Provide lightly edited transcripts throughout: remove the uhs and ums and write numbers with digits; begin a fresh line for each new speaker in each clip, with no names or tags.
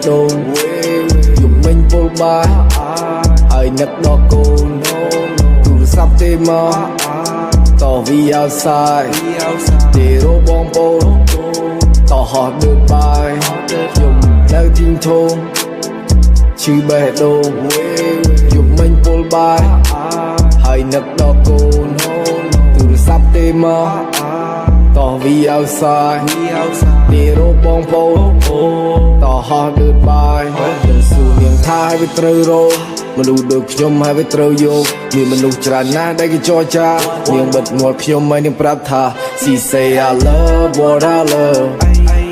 ដូងយំមិញពុលបាយហើយនឹកដល់កូនទូរស័ព្ទទេមកតវីអោសាយទេរបងប្អូនតហោះដូចបាយខ្ញុំនៅទីងធំឈឺបេះដូងយំមិញពុលបាយហើយនឹកដល់កូនទូរស័ព្ទទេមកតវីអោសាយទេរបងប្អូនតហោះដូចបាយខ្ញុំសួរនាងថាឲ្យវាត្រូវរកមនុស្សដូចខ្ញុំហើយវាត្រូវយកមានមនុស្សច្រើនណាស់ដែលគេចរចានាងបិទមាត់ខ្ញុំហើយនាងប្រាប់ថា She say I love what I love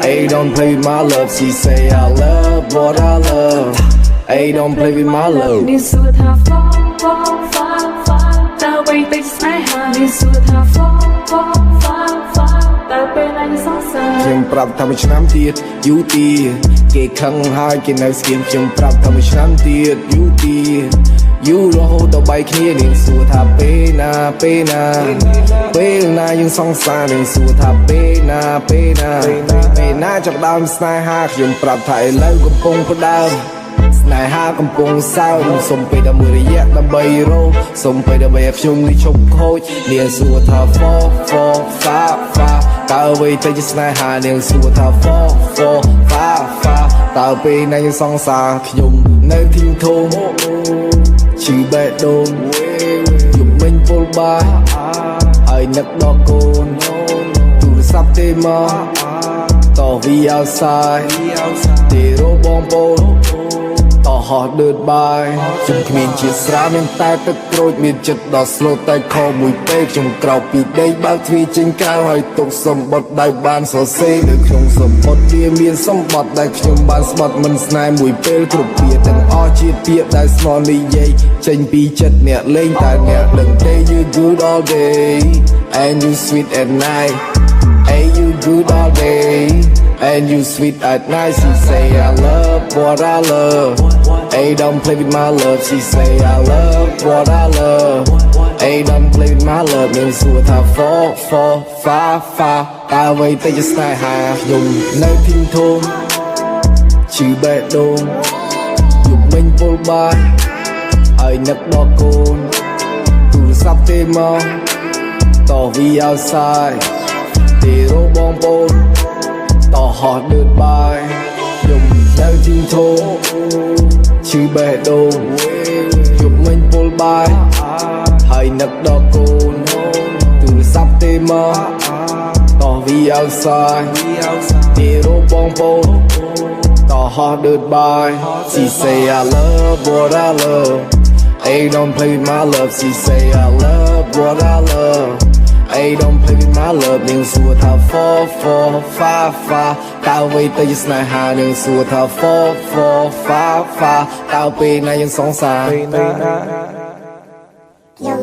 Hey don't play with my love She say I love what I love Hey don't play with my love
你说他放但未被晒下你说他放តែពេលណាសងសា
ខ្ញុំប្រាប់ថាមួយឆ្នាំទៀតយូរទៀតគេខឹងហើយគេនៅស្គៀមខ្ញុំប្រាប់ថាមួយឆ្នាំទៀតយូរទៀតយូររហូតដល់បែកគ្នានាងសួរថាពេលណាពេលណាយើងសងសានាងសួរថាពេលណាចាប់ដើមស្នេហាខ្ញុំប្រាប់ថាឥឡូវកំពុងផ្ដើមស្នេហាកំពុងសើមសុំពេលតែមួយរយៈដើម្បីរកសុំពេលដើម្បីឲ្យខ្ញុំនេះឈប់ខូចនាងសួរថា fa តើអ្វីទៅជាស្នេហានាងសួរថា fa តើពេលណាយើងសងសាខ្ញុំនៅទីងធំឈឺបេះដូងយំមិញពុលបាយហើយនឹកដល់កូនទូរស័ព្ទទេមកតវីអោសាយទេរបងប្អូនតហោះដូចបាយខ្ញុំគ្មានជាស្រាមានតែទឹកក្រូចមានចិត្តដល់ស្លូតតែខមួយពេកខ្ញុំក្រោកពីដីបើកទ្វារចេញក្រៅហើយទុកសម្បត្តិដែលបានសរសេរនៅក្នុងសម្បត្តិវាមានសម្បត្តិដែលខ្ញុំបានស្បត់មិនស្នេហ៍មួយពេលគ្រប់ពាក្យទាំងអស់ជាពាក្យដែលស្មោះនិយាយចេញពីចិត្តអ្នកលេងតែអ្នកដឹងទេ You good all day and you sweet at night Hey you good all day and you sweet at night She say I love what I love Hey don't play with my love She say I love what I love Hey don't play with my love នាងសួរថា fa តើអ្វីទៅជាស្នេហាខ្ញុំនៅទីងធំឈឺបេះដូងយំមិញពុលបាយហើយនឹកដល់កូនទូរស័ព្ទទេមកតវីអោសាយទេរបងប្អូនតហោះដូចបាយខ្ញុំនៅទីងធំឈឺបេះដូងយំមិញពុលបាយហើយនឹកដល់កូនទូរស័ព្ទទេមកតវីអោសាយទេរបងប្អូនតហោះដូចបាយ She say I love what I love Hey don't play with my love She say I love what I love Hey don't play with my love នាងសួរថា fa តើអ្វីទៅជាស្នេហានាងសួរថា fa តើពេលណាយើងសងសា
ខ្ញុំ